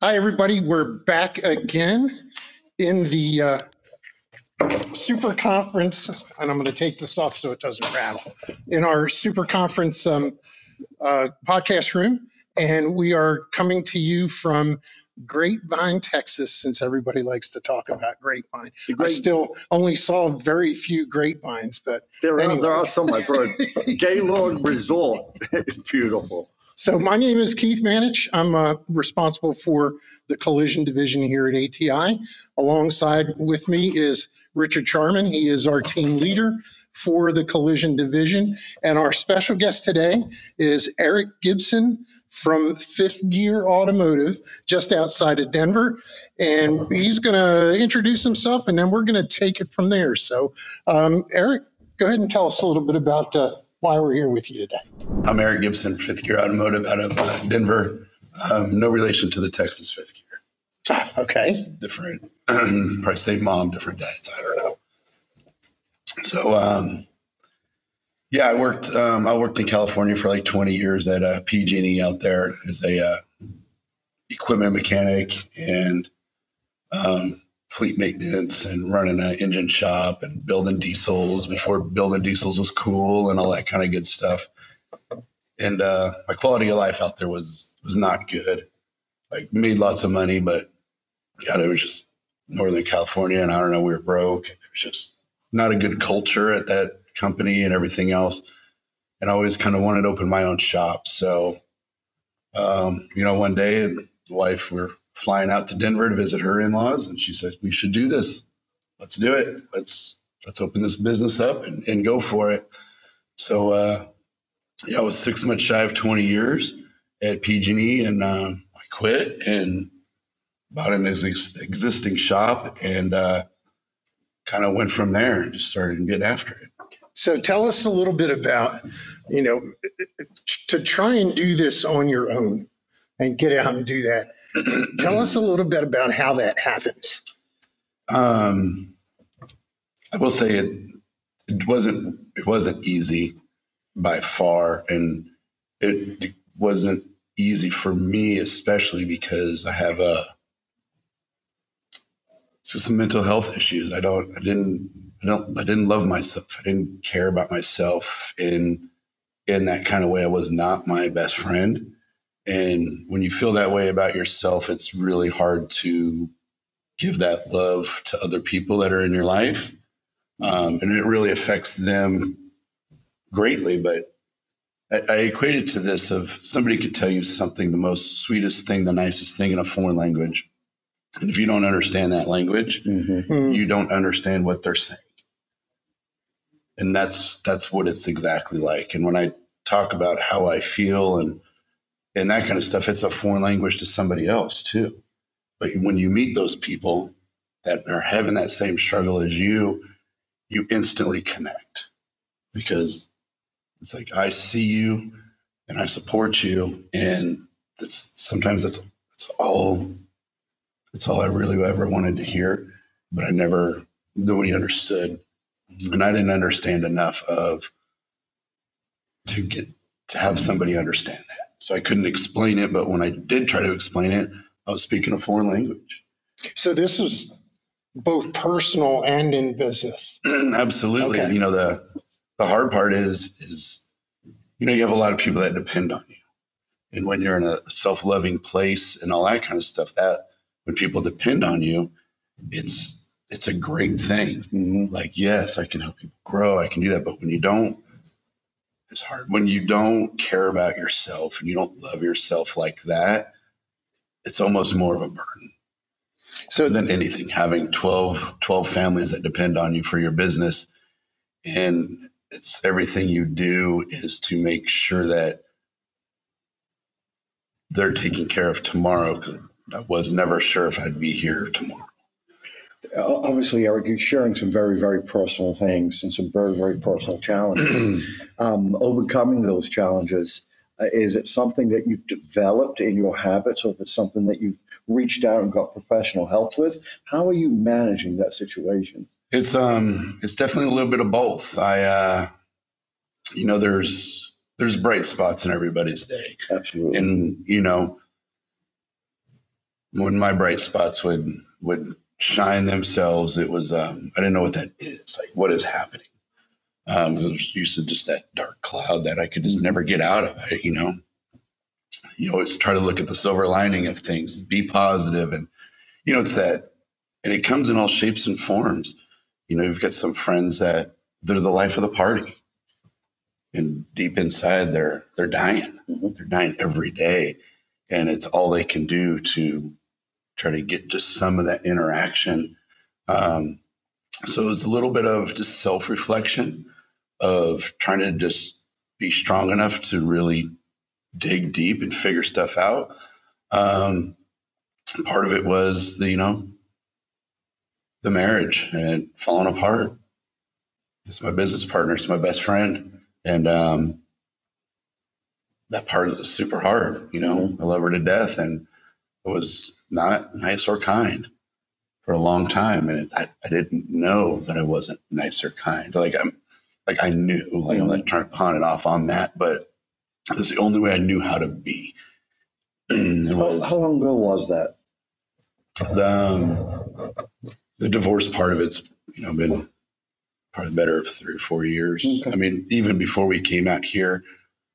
Hi, everybody. We're back again in the super conference, and I'm going to take this off so it doesn't rattle, in our super conference podcast room. And we are coming to you from Grapevine, Texas, since everybody likes to talk about Grapevine. I still only saw very few grapevines, but there anyway. are some, my brother. Gaylord Resort is beautiful. So my name is Keith Manich. I'm responsible for the collision division here at ATI. Alongside with me is Richard Charman. He is our team leader for the collision division. And our special guest today is Eric Gibson from Fifth Gear Automotive, just outside of Denver. And he's going to introduce himself, and then we're going to take it from there. So, Eric, go ahead and tell us a little bit about why we're here with you today. I'm Eric Gibson, Fifth Gear Automotive out of Denver. No relation to the Texas Fifth Gear. Okay. It's different, probably same mom, different dads. I don't know. So, I worked in California for like 20 years at PG&E out there as a equipment mechanic and fleet maintenance and running an engine shop and building diesels before building diesels was cool and all that kind of good stuff. And my quality of life out there was not good. Like, made lots of money, but God, it was just Northern California, and I don't know, we were broke. It was just not a good culture at that company and everything else. And I always kind of wanted to open my own shop. So, one day, the wife, we're flying out to Denver to visit her in-laws, and she said, we should do this. Let's do it. Let's open this business up and go for it. So, I was 6 months shy of 20 years at PG&E, and I quit and bought an existing shop and kind of went from there and just started getting after it. So tell us a little bit about, to try and do this on your own and get out and do that. Tell us a little bit about how that happens. I will say it wasn't easy by far, and it wasn't easy for me, especially because I have some mental health issues. I didn't love myself. I didn't care about myself in that kind of way. I was not my best friend. And when you feel that way about yourself, it's really hard to give that love to other people that are in your life. And it really affects them greatly. But I equate it to this: of somebody could tell you something, the most sweetest thing, the nicest thing in a foreign language. And if you don't understand that language, you don't understand what they're saying. And that's what it's exactly like. And when I talk about how I feel and that kind of stuff, it's a foreign language to somebody else too. But when you meet those people that are having that same struggle as you instantly connect, because it's like, I see you and I support you. And sometimes that's all I really ever wanted to hear, but nobody understood. And I didn't understand enough to have somebody understand that. So I couldn't explain it, but when I did try to explain it, I was speaking a foreign language. So this was both personal and in business. Absolutely. Okay. The hard part is, you have a lot of people that depend on you. And when you're in a self-loving place and all that kind of stuff, that when people depend on you, it's a great thing. Mm-hmm. Like, yes, I can help people grow. I can do that. But when you don't, it's hard. When you don't care about yourself and you don't love yourself like that, it's almost more of a burden. So than anything, having 12 families that depend on you for your business. And it's everything you do is to make sure that they're taken care of tomorrow, because I was never sure if I'd be here tomorrow. Obviously, Eric, you're sharing some very, very personal things and some very, very personal challenges. Overcoming those challenges, is it something that you've developed in your habits, or if it's something that you've reached out and got professional help with? How are you managing that situation? It's definitely a little bit of both. There's bright spots in everybody's day. Absolutely. And, when my bright spots would shine themselves, it was, I didn't know what that is. Like, what is happening? I was used to just that dark cloud that I could just never get out of it, you know? You always try to look at the silver lining of things, be positive. And, you know, it's that, and it comes in all shapes and forms. You know, you've got some friends that they're the life of the party. And deep inside, they're dying. They're dying every day. And it's all they can do to try to get just some of that interaction. So it's a little bit of just self-reflection of trying to just be strong enough to really dig deep and figure stuff out. Part of it was the marriage and falling apart. It's my business partner. It's my best friend. And that part was super hard. You know, I love her to death, and it was not nice or kind for a long time. And I didn't know that I wasn't nice or kind. I knew, I'm not trying to pawn it off on that, but it's the only way I knew how to be. How long ago was that? The divorce part of it's, been probably better of 3 or 4 years. Okay. I mean, even before we came out here,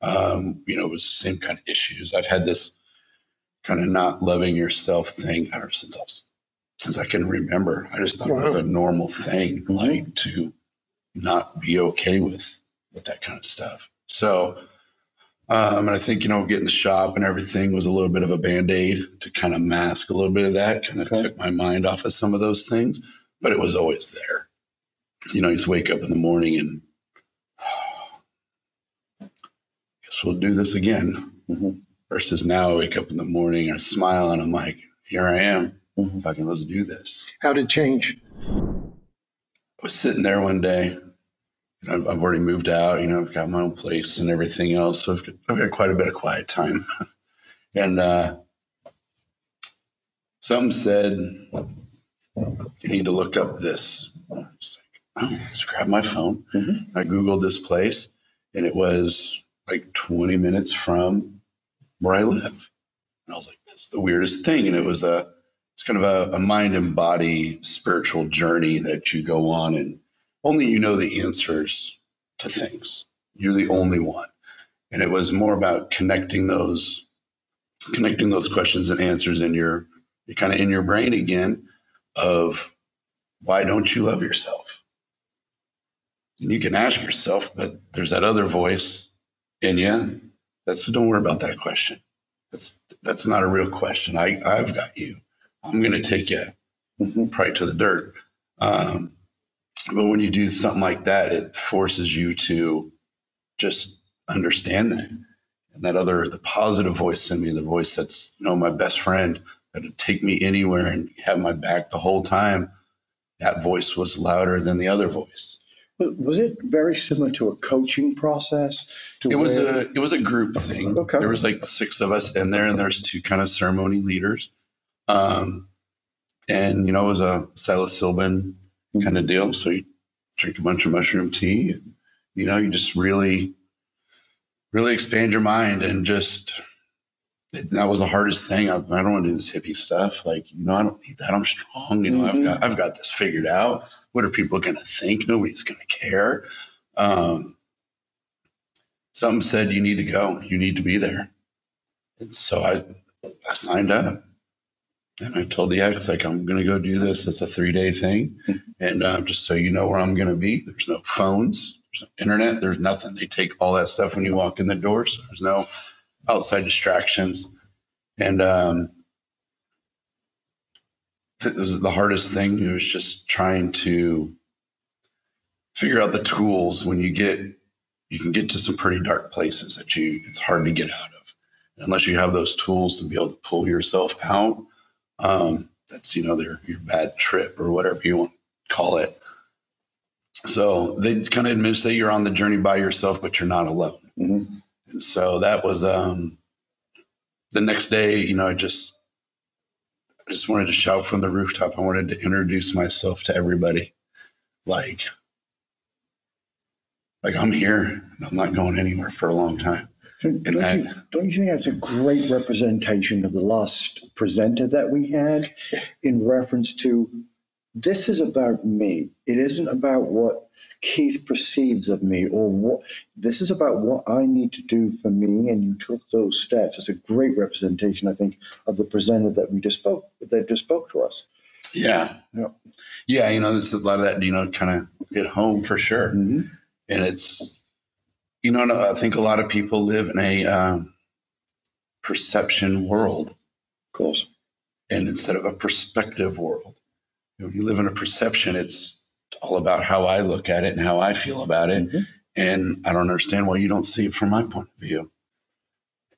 it was the same kind of issues. I've had this kind of not loving yourself thing ever since I can remember. I just thought it was a normal thing, like to not be okay with that kind of stuff. So, and I think, getting the shop and everything was a little bit of a Band-Aid to kind of mask a little bit of that, kind of took my mind off of some of those things, but it was always there. You just wake up in the morning and guess we'll do this again. Versus now I wake up in the morning, I smile and I'm like, here I am. Fucking let's do this. How did it change? I was sitting there one day. I've already moved out, I've got my own place and everything else. So I've got quite a bit of quiet time. And something said, you need to look up this. I was like, oh, let's grab my phone. I Googled this place, and it was like 20 minutes from where I live. And I was like, that's the weirdest thing. And it's kind of a mind and body spiritual journey that you go on, and only you know the answers to things. You're the only one. And it was more about connecting those questions and answers you're kind of in your brain again of why don't you love yourself? And you can ask yourself, but there's that other voice in you. Don't worry about that question. That's not a real question. I've got you. I'm going to take you right to the dirt. But when you do something like that, it forces you to just understand that. And the positive voice in me, the voice that's, my best friend, that would take me anywhere and have my back the whole time, that voice was louder than the other voice. Was it very similar to a coaching process? It was a group thing. Okay. There was like 6 of us in there, and there's 2 kind of ceremony leaders. And, it was a psilocybin kind of deal. So you drink a bunch of mushroom tea, and, you just really, really expand your mind. And that was the hardest thing. I don't want to do this hippie stuff. Like, I don't need that. I'm strong. I've got this figured out. What are people going to think? Nobody's going to care. Something said, you need to go. You need to be there. And so I signed up. And I told the ex, I'm going to go do this. It's a 3-day thing. And just so you know where I'm going to be, there's no phones, there's no internet, there's nothing. They take all that stuff when you walk in the doors. There's no outside distractions. And it was the hardest thing. It was just trying to figure out the tools when you can get to some pretty dark places that it's hard to get out of. Unless you have those tools to be able to pull yourself out. That's, your bad trip or whatever you want to call it. So they kind of admit that you're on the journey by yourself, but you're not alone. And so that was, the next day, I just wanted to shout from the rooftop. I wanted to introduce myself to everybody. Like I'm here and I'm not going anywhere for a long time. Don't And you think that's a great representation of the last presenter that we had in reference to this is about me. It isn't about what Keith perceives of me or what this is about what I need to do for me. And you took those steps. It's a great representation, I think, of the presenter that just spoke to us. yeah. Yeah. Yeah. There's a lot of that, kind of hit home for sure. Mm-hmm. And it's, I think a lot of people live in a perception world. Of course. And instead of a perspective world. You live in a perception, it's all about how I look at it and how I feel about it. Mm-hmm. And I don't understand why you don't see it from my point of view.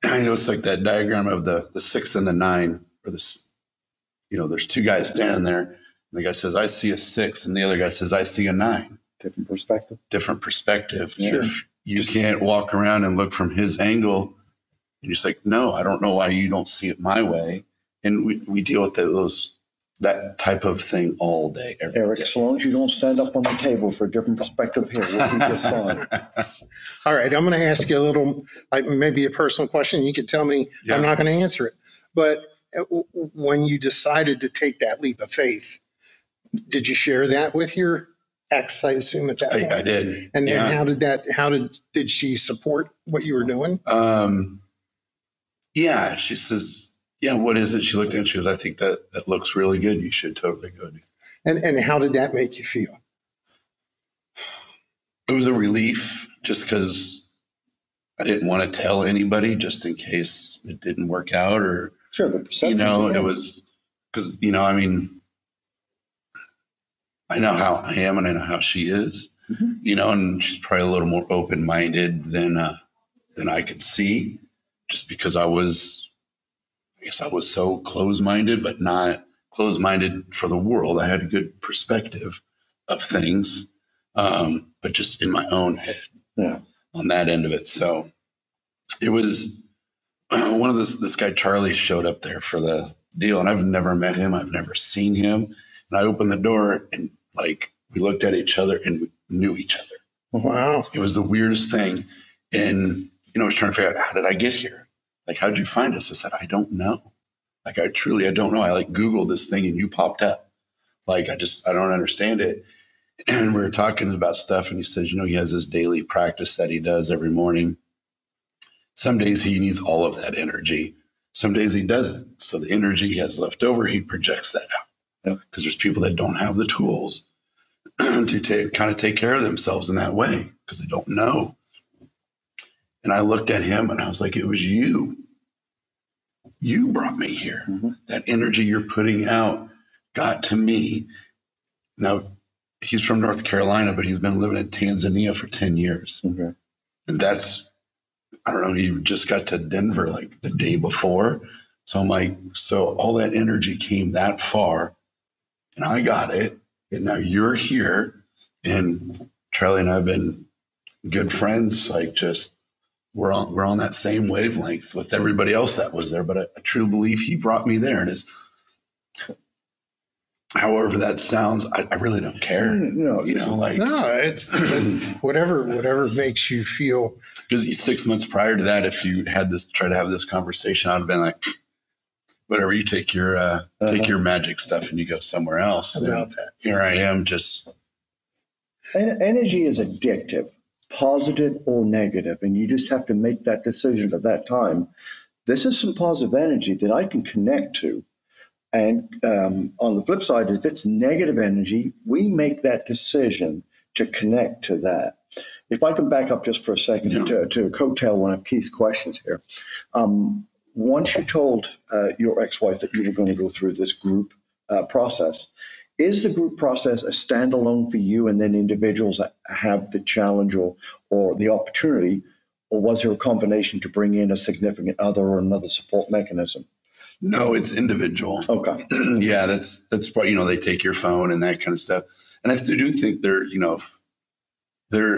It's like that diagram of the 6 and the 9, or this, there's two guys standing there. And the guy says, I see a 6. And the other guy says, I see a 9. Different perspective. Yeah. If you can't walk around and look from his angle, and you're just like, no, I don't know why you don't see it my way. And we deal with that type of thing all day, Eric, day. as long as you don't stand up on the table for a different perspective here, we'll be just fine. All right, I'm going to ask you a little, maybe a personal question. You can tell me. I'm not going to answer it. But when you decided to take that leap of faith, did you share that with your ex, I assume, at that point? I did. And how did she support what you were doing? Yeah, she says, yeah, what is it? She looked at it. She goes, I think that looks really good. You should totally go do that. And how did that make you feel? It was a relief just because I didn't want to tell anybody just in case it didn't work out or, sure, the perception, it was because, I know how I am and I know how she is, mm-hmm. And she's probably a little more open-minded than I could see just because I was so close-minded, but not close-minded for the world. I had a good perspective of things, but just in my own head on that end of it. So it was one of this guy, Charlie, showed up there for the deal, and I've never met him. I've never seen him. And I opened the door and we looked at each other and we knew each other. Wow. It was the weirdest thing. And, I was trying to figure out, how did I get here? How'd you find us? I said, I don't know. I don't know. I Googled this thing and you popped up. I don't understand it. And we were talking about stuff and he says, he has this daily practice that he does every morning. Some days he needs all of that energy. Some days he doesn't. So the energy he has left over, he projects that out. Because there's people that don't have the tools to take care of themselves in that way because they don't know. And I looked at him and I was like, it was you. You brought me here. Mm-hmm. That energy you're putting out got to me. Now, he's from North Carolina, but he's been living in Tanzania for 10 years. Okay. And I don't know, he just got to Denver the day before. So I'm like, so all that energy came that far and I got it. And now you're here. And Charlie and I have been good friends, we're on that same wavelength with everybody else that was there, but I truly believe he brought me there. And however that sounds, I really don't care. No, it's whatever makes you feel. Because 6 months prior to that, if you had tried to have this conversation, I'd have been like, whatever, you take your magic stuff and you go somewhere else. About that. Here I am just. Energy is addictive. Positive or negative, and you just have to make that decision at that time. This is some positive energy that I can connect to. And on the flip side, if it's negative energy, we make that decision to connect to that. If I can back up just for a second to coattail one of Keith's questions here. Once you told your ex-wife that you were going to go through this group process, is the group process a standalone for you and then individuals that have the challenge or the opportunity, or was there a combination to bring in a significant other or another support mechanism? No, it's individual. Okay. Yeah, that's what, they take your phone and that kind of stuff. And I do think there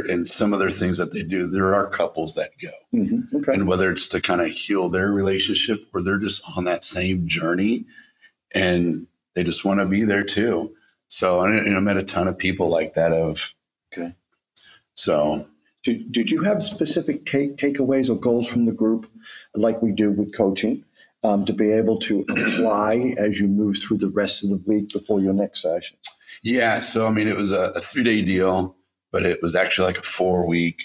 in some other things that they do, there are couples that go. Mm-hmm. Okay. And whether it's to kind of heal their relationship or they're just on that same journey and they just want to be there too. So I met a ton of people like that okay. So Did you have specific takeaways or goals from the group, like we do with coaching, to be able to apply as you move through the rest of the week before your next session? Yeah. So, I mean, it was a 3-day deal, but it was actually like a 4-week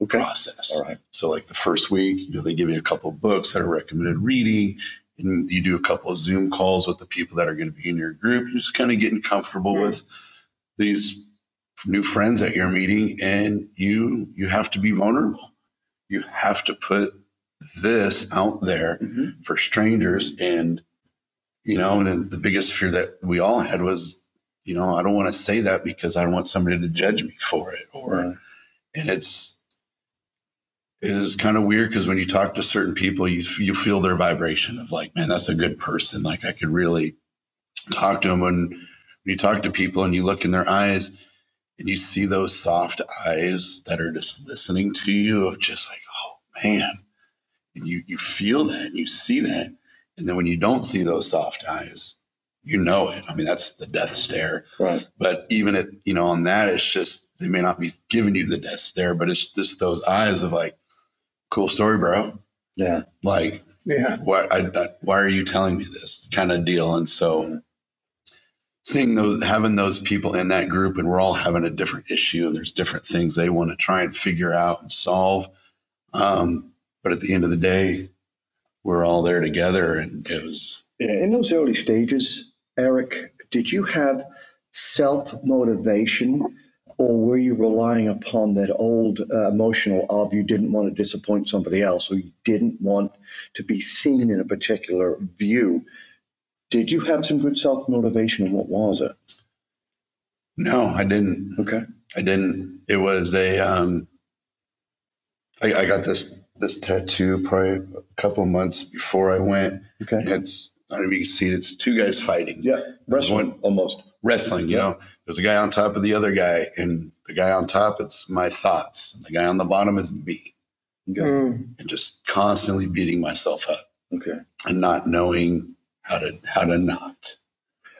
process. All right. So like the first week, they give you a couple of books that are recommended reading, and you do a couple of Zoom calls with the people that are going to be in your group. You're just kind of getting comfortable with these new friends that you're meeting, and you have to be vulnerable. You have to put this out there for strangers. And, and the biggest fear that we all had was, I don't want to say that because I don't want somebody to judge me for it. And it is kind of weird because when you talk to certain people, you feel their vibration of like, man, that's a good person. Like I could really talk to them. When you talk to people and you look in their eyes and you see those soft eyes that are just listening to you of just like, oh man, and you feel that and you see that. And then when you don't see those soft eyes, you know it. I mean, that's the death stare. Right. But even on that, it's just, they may not be giving you the death stare, but it's just those eyes of like, cool story, bro. Yeah. Like, Yeah. why are you telling me this kind of deal? And so having those people in that group, and we're all having a different issue and there's different things they want to try and figure out and solve. But at the end of the day, we're all there together, and it was. In those early stages, Eric, did you have self-motivation, or were you relying upon that old emotional of you didn't want to disappoint somebody else, or you didn't want to be seen in a particular view? Did you have some good self-motivation, and what was it? No, I didn't. Okay. I didn't. It was I got this tattoo probably a couple of months before I went. Okay. I don't know if you can see it. It's two guys fighting. Yeah, wrestling, almost. Wrestling, There's a guy on top of the other guy, and the guy on top, it's my thoughts. And the guy on the bottom is me. Okay. And just constantly beating myself up. Okay. And not knowing how to not.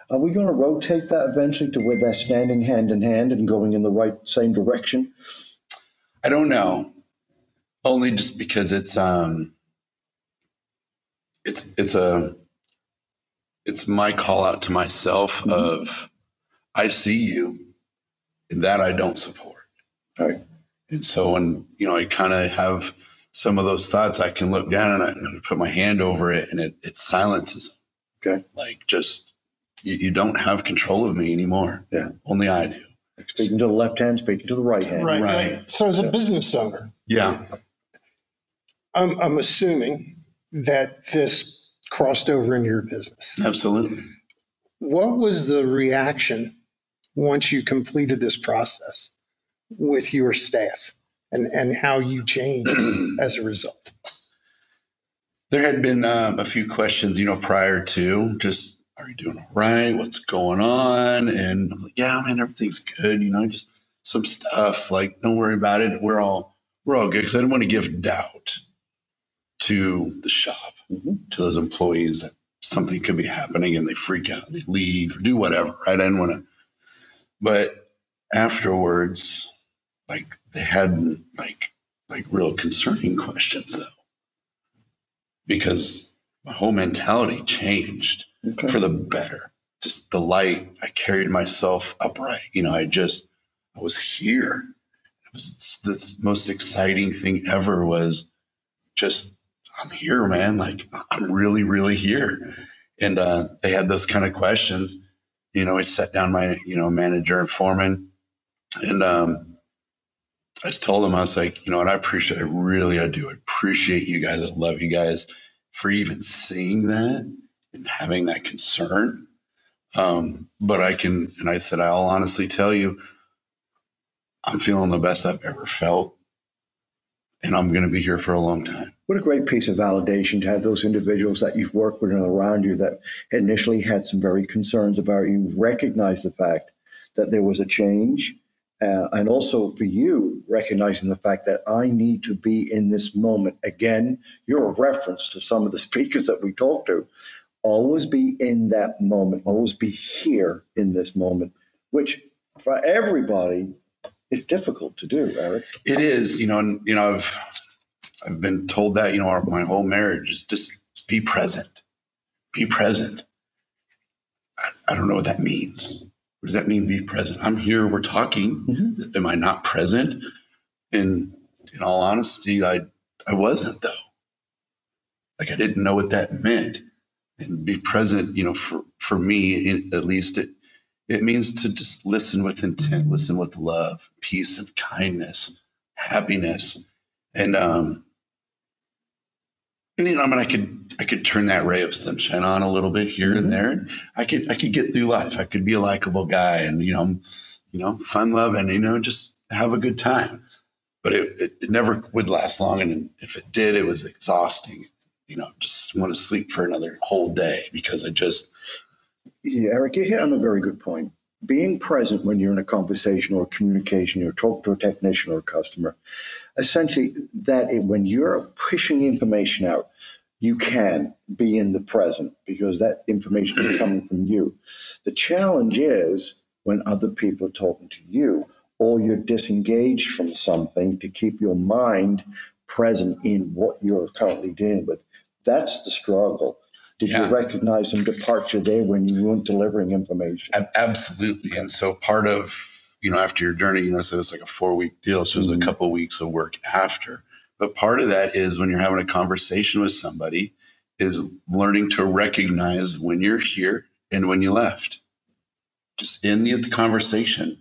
Are we going to rotate that eventually to where they're standing hand in hand and going in the same direction? I don't know. Only just because it's my call out to myself of, I see you, and that I don't support. All right. And so when, I kind of have some of those thoughts, I can look down and I put my hand over it, and it silences them. Okay. Like just, you don't have control of me anymore. Yeah. Only I do. Speaking to the left hand, speaking to the right hand. Right. So as a business owner, Yeah. I'm assuming that this crossed over into your business. Absolutely. What was the reaction once you completed this process with your staff, and how you changed as a result? There had been a few questions, prior to just, are you doing all right? What's going on? And I'm like, yeah, man, everything's good. Just some stuff, like, don't worry about it. We're all good. Because I didn't want to give doubt to the shop, to those employees that something could be happening and they freak out and they leave or do whatever. Right? I didn't want to. But afterwards, like, they had like real concerning questions though, because my whole mentality changed for the better. Just the light, I carried myself upright. I was here. It was the most exciting thing ever was just, I'm here, man. Like, I'm really, really here. And they had those kind of questions. I sat down my, manager and foreman, and I just told them, I was like, and I do appreciate you guys. I love you guys for even seeing that and having that concern. But I said, I'll honestly tell you, I'm feeling the best I've ever felt, and I'm going to be here for a long time. What a great piece of validation to have those individuals that you've worked with and around you that initially had some very concerns about you recognize the fact that there was a change. And also for you, recognizing the fact that I need to be in this moment. Again, you're a reference to some of the speakers that we talked to. Always be in that moment. Always be here in this moment, which for everybody It's difficult to do, Eric. It is, and I've been told that, my whole marriage is just be present. Be present. I don't know what that means. What does that mean, be present? I'm here, we're talking. Mm-hmm. Am I not present? And in all honesty, I wasn't, though. Like, I didn't know what that meant. And be present, for me, at least, it means to just listen with intent, listen with love, peace and kindness, happiness. And, I could turn that ray of sunshine on a little bit here mm-hmm. and there. And I could get through life. I could be a likable guy and, fun loving, just have a good time. But it never would last long. And if it did, it was exhausting. Just want to sleep for another whole day because Yeah, Eric, you hit on a very good point. Being present when you're in a conversation or communication, you're talking to a technician or a customer, essentially when you're pushing information out, you can be in the present because that information is coming from you. The challenge is when other people are talking to you or you're disengaged from something to keep your mind present in what you're currently dealing with. That's the struggle. Did you recognize some departure there when you weren't delivering information? Absolutely. And so part of, after your journey, so it's like a 4-week deal. So it was a couple of weeks of work after. But part of that is when you're having a conversation with somebody is learning to recognize when you're here and when you left. Just in the conversation,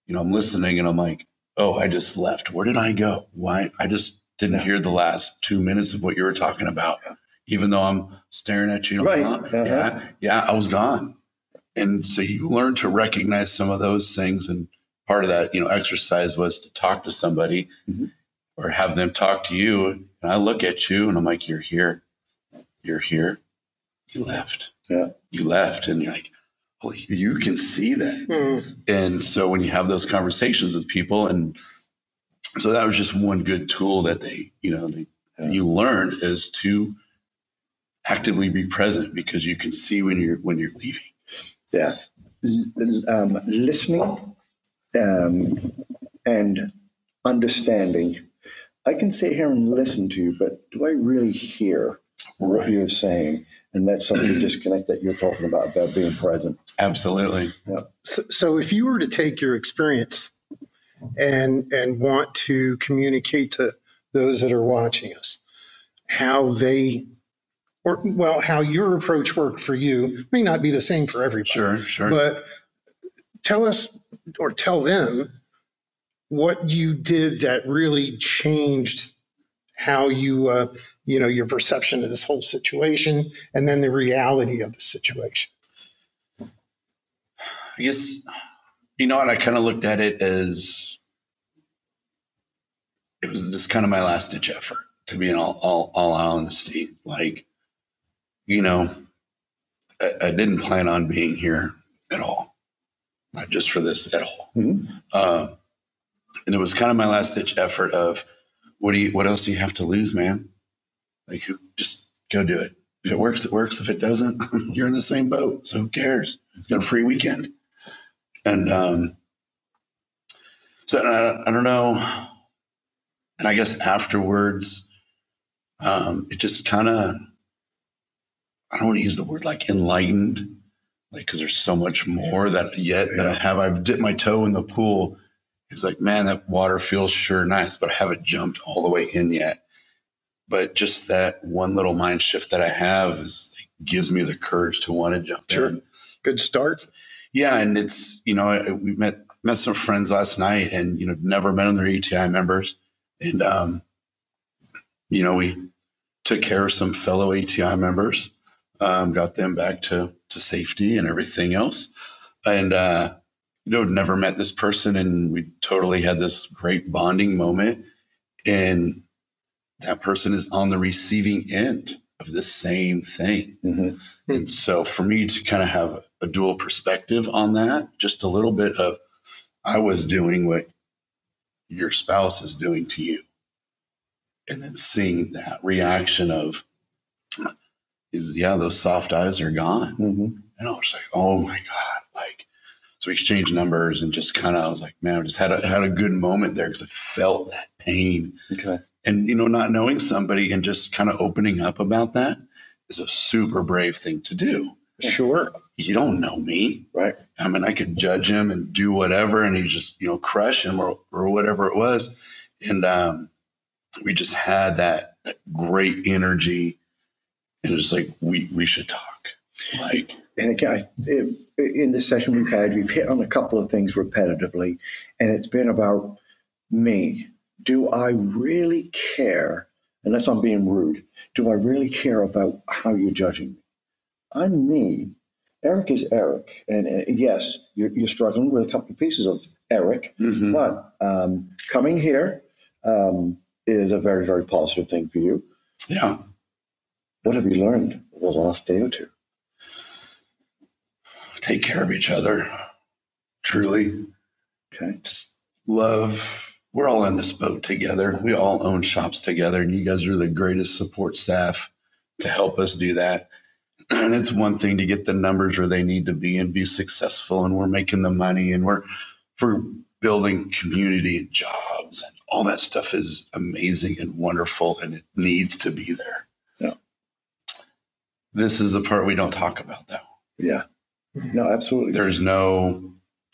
I'm listening and I'm like, oh, I just left. Where did I go? Why? I just didn't hear the last 2 minutes of what you were talking about. Even though I'm staring at you, right? I was gone. And so you learn to recognize some of those things. And part of that, exercise was to talk to somebody mm-hmm. or have them talk to you. And I look at you and I'm like, you're here. You're here. You left. Yeah. You left. And you're like, holy, you can see that. Mm. And so when you have those conversations with people, and so that was just one good tool that you learned is to actively be present because you can see when you're leaving. Yeah. Listening and understanding. I can sit here and listen to you, but do I really hear what you're saying? And that's something disconnect that you're talking about being present. Absolutely. Yeah. So if you were to take your experience and want to communicate to those that are watching us, how your approach worked for you may not be the same for everybody. Sure. But tell us or tell them what you did that really changed how you, your perception of this whole situation and then the reality of the situation. I guess, and I kind of looked at it as it was just kind of my last ditch effort, to be in all honesty. Like, I didn't plan on being here at all, not just for this at all. Mm-hmm. And it was kind of my last ditch effort of what else do you have to lose, man? Like, just go do it. If it works, it works. If it doesn't, you're in the same boat. So who cares? You got a free weekend. And so I don't know. And I guess afterwards, it just kind of, I don't want to use the word like enlightened, like, because there's so much more that I have. I've dipped my toe in the pool. It's like, man, that water feels sure nice, but I haven't jumped all the way in yet. But just that one little mind shift that I have gives me the courage to want to jump in. Good start. Yeah. And it's, we met some friends last night and, never met them. They're ATI members. And, we took care of some fellow ATI members, got them back to safety and everything else. And, never met this person, and we totally had this great bonding moment. And that person is on the receiving end of the same thing. Mm-hmm. And so for me to kind of have a dual perspective on that, just a little bit of, I was doing what your spouse is doing to you. And then seeing that reaction of, those soft eyes are gone. Mm-hmm. And I was like, oh my God. So we exchanged numbers and just kind of, I was like, man, I just had a good moment there because I felt that pain. Okay. And, not knowing somebody and just kind of opening up about that is a super brave thing to do. Sure. You don't know me. Right. I mean, I could judge him and do whatever, and he just, crush him or whatever it was. And we just had that great energy. And it was like, we should talk. Like, and again, in this session we've had, we've hit on a couple of things repetitively, and it's been about me. Do I really care, unless I'm being rude, do I really care about how you're judging me? I'm me. Eric is Eric. And yes, you're struggling with a couple of pieces of Eric, but coming here is a very, very positive thing for you. Yeah. What have you learned the last day or two? Take care of each other. Truly. Okay. Just love. We're all in this boat together. We all own shops together, and you guys are the greatest support staff to help us do that. And it's one thing to get the numbers where they need to be and be successful, and we're making the money, and we're building community and jobs, and all that stuff is amazing and wonderful, and it needs to be there. Yeah. This is the part we don't talk about, though. Yeah. No, absolutely. There's no,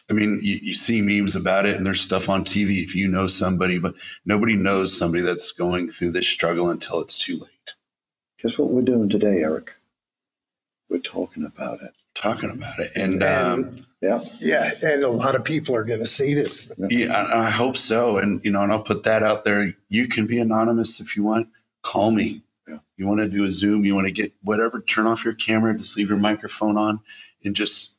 I mean, you see memes about it, and there's stuff on TV if you know somebody, but nobody knows somebody that's going through this struggle until it's too late. Guess what we're doing today, Eric? We're talking about it. And yeah. And a lot of people are going to see this. Yeah, I hope so. And, and I'll put that out there. You can be anonymous if you want. Call me. Yeah. You want to do a Zoom, you want to get whatever, turn off your camera, just leave your microphone on and just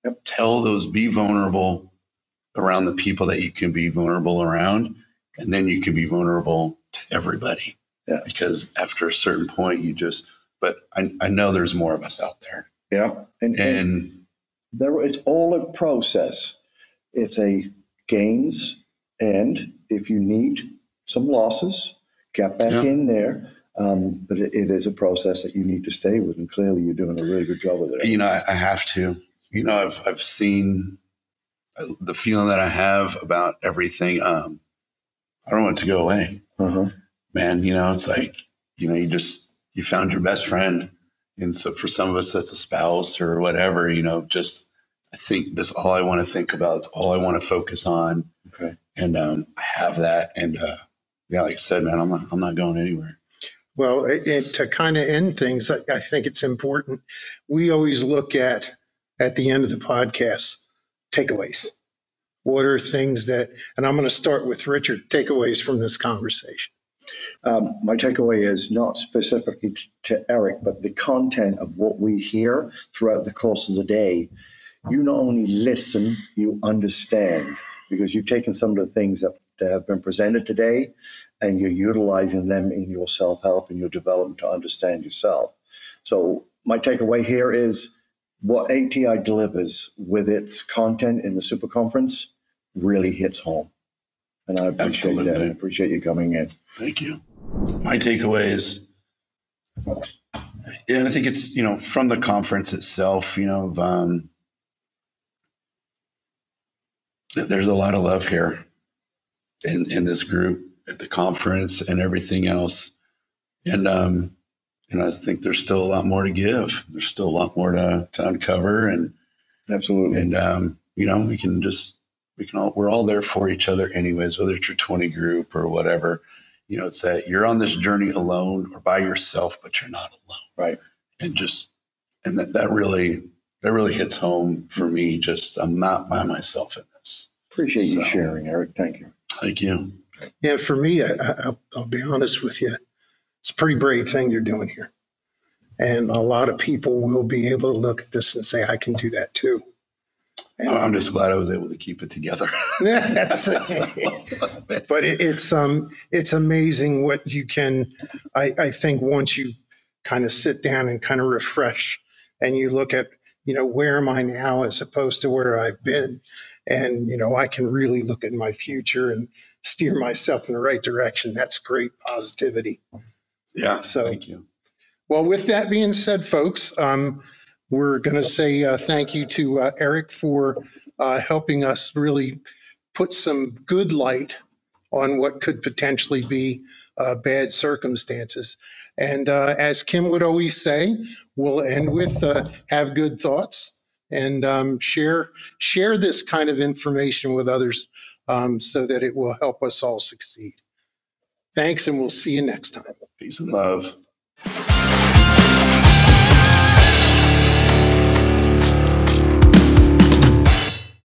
be vulnerable around the people that you can be vulnerable around. And then you can be vulnerable to everybody. Yeah. Because after a certain point, but I know there's more of us out there. Yeah. And it's all a process. It's a gains. And if you need some losses, get back in there. But it is a process that you need to stay with. And clearly you're doing a really good job with it. I have to. I've seen the feeling that I have about everything. I don't want it to go away. Man, it's like, you found your best friend. And so for some of us, that's a spouse or whatever, I think that's all I want to think about. It's all I want to focus on. Okay. And I have that. And like I said, man, I'm not going anywhere. Well, to kind of end things, I think it's important. We always look at the end of the podcast, takeaways. What are things and I'm going to start with Richard, takeaways from this conversation. My takeaway is not specifically to Eric, but the content of what we hear throughout the course of the day. You not only listen, you understand, because you've taken some of the things that have been presented today and you're utilizing them in your self-help and your development to understand yourself. So my takeaway here is what ATI delivers with its content in the Super Conference really hits home. And I appreciate that. I appreciate you coming in. Thank you. My takeaway is, and I think it's, from the conference itself, there's a lot of love here in this group at the conference and everything else. And, I think there's still a lot more to give. There's still a lot more to uncover. And absolutely. And, we're all there for each other anyways, whether it's your 20 group or whatever. It's that you're on this journey alone or by yourself, but you're not alone. Right. And that really hits home for me. I'm not by myself in this. Appreciate you sharing, Eric. Thank you. Thank you. Yeah, for me, I'll be honest with you. It's a pretty brave thing you're doing here. And a lot of people will be able to look at this and say, I can do that too. And I'm just glad I was able to keep it together. But it's amazing what you can, I think once you kind of sit down and kind of refresh and you look at, where am I now as opposed to where I've been? And, I can really look at my future and steer myself in the right direction. That's great positivity. Yeah. So, thank you. Well, with that being said, folks, we're going to say thank you to Eric for helping us really put some good light on what could potentially be bad circumstances. And as Kim would always say, we'll end with have good thoughts and share this kind of information with others so that it will help us all succeed. Thanks, and we'll see you next time. Peace and love.